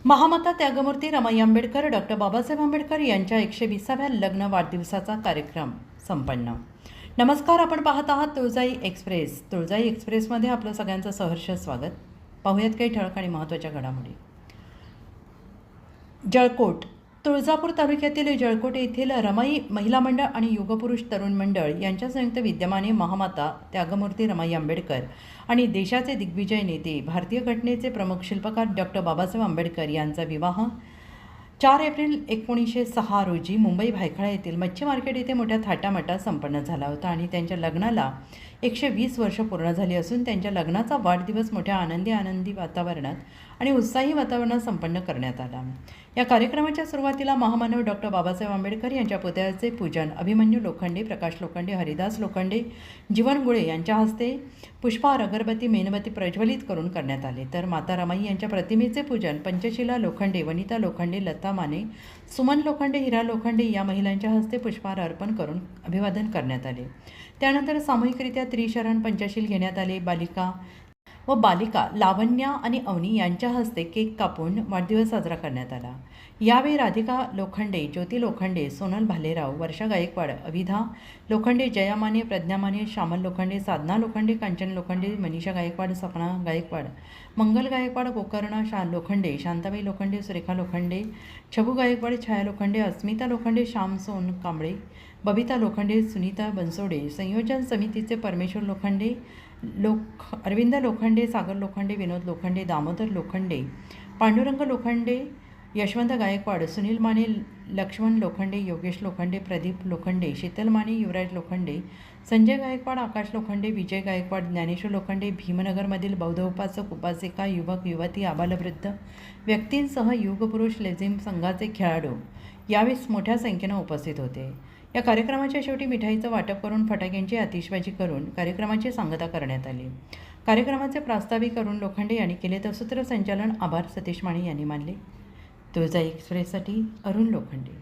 महामाता त्यागमूर्ती Ramai Ambedkar doctor Babasaheb Ambedkar यांच्या 120व्या लग्न वाढदिवसाचा कार्यक्रम संपन्न। नमस्कार, आपण पाहत आहात तुळजाई एक्सप्रेस। तुळजाई एक्सप्रेसमध्ये आपलं सगळ्यांचं सहर्ष स्वागत। पाहूयात काही ठळक आणि महत्त्वाच्या घडामोडी। जळकोट तुळजापूर तालुक्यातील जळकोट येथील रमाई महिला मंडळ आणि युगपुरुष तरुण मंडळ यांच्या संयुक्त विद्यमाने महामाता त्यागमूर्ती रमाई आंबेडकर आणि देशाचे दिग्विजय नेते भारतीय घटनेचे प्रमुख शिल्पकार डॉक्टर बाबासाहेब आंबेडकर यांचा विवाह 4 एप्रिल 1906 रोजी मुंबई भायखळा येथील मच्छी मार्केट येथे मोठ्या थाटामाटात संपन्न झाला होता आणि त्यांच्या लग्नाला 120 वर्ष पूर्ण झाली असून त्यांच्या लग्नाचा वाढदिवस मोठ्या आनंदी वातावरणात आणि उत्साही वातावरणात संपन्न करण्यात आला। या कार्यक्रमाच्या सुरुवातीला महामानव डॉक्टर बाबासाहेब आंबेडकर यांच्या पुतळ्याचे पूजन अभिमन्यू लोखंडे, प्रकाश लोखंडे, हरिदास लोखंडे, जीवन गुळे यांच्या हस्ते पुष्पहार, अगरबत्ती, मेणबत्ती प्रज्वलित करून करण्यात आले। तर माता रमाई यांच्या प्रतिमेचे पूजन पंचशीला लोखंडे, वनिता लोखंडे, लता माने, सुमन लोखंडे, हिरा लोखंडे या महिलांच्या हस्ते पुष्पहार अर्पण करून अभिवादन करण्यात आले। त्यानंतर सामूहिकरित्या त्रिशरण पंचशील घेण्यात आले। बालिका लावण्या आणि अवनी यांच्या हस्ते केक कापून वाढदिवस साजरा करण्यात आला। यावेळी राधिका लोखंडे, ज्योती लोखंडे, सोनल भालेराव, वर्षा गायकवाड, अविधा लोखंडे, जया माने, प्रज्ञा माने, श्यामल लोखंडे, साधना लोखंडे, कांचन लोखंडे, मनीषा गायकवाड, सपना गायकवाड, मंगल गायकवाड, गोकर्णा लोखंडे, शांताबाई लोखंडे, सुरेखा लोखंडे, छबू गायकवाड, छाया लोखंडे, अस्मिता लोखंडे, श्याम सोन कांबळे, बबिता लोखंडे, सुनीता बनसोडे, संयोजन समितीचे परमेश्वर लोखंडे, अरविंद लोखंडे, सागर लोखंडे, विनोद लोखंडे, दामोदर लोखंडे, पांडुरंग लोखंडे, यशवंत गायकवाड, सुनील माने, लक्ष्मण लोखंडे, योगेश लोखंडे, प्रदीप लोखंडे, शीतल माने, युवराज लोखंडे, संजय गायकवाड, आकाश लोखंडे, विजय गायकवाड, ज्ञानेश्वर लोखंडे, भीमनगरमधील बौद्ध उपासक, उपासिका, युवक, युवती, आबालवृद्ध व्यक्तींसह युगपुरुष लेझिम संघाचे खेळाडू यावेळी मोठ्या संख्येनं उपस्थित होते। या कार्यक्रमाच्या शेवटी मिठाईचं वाटप करून फटाक्यांची आतिषबाजी करून कार्यक्रमाची सांगता करण्यात आली। कार्यक्रमाचे प्रास्ताविक अरुण लोखंडे यांनी केले तर सूत्रसंचालन आभार सतीश माने यांनी मानले। तुळजाई एक्सप्रेससाठी अरुण लोखंडे।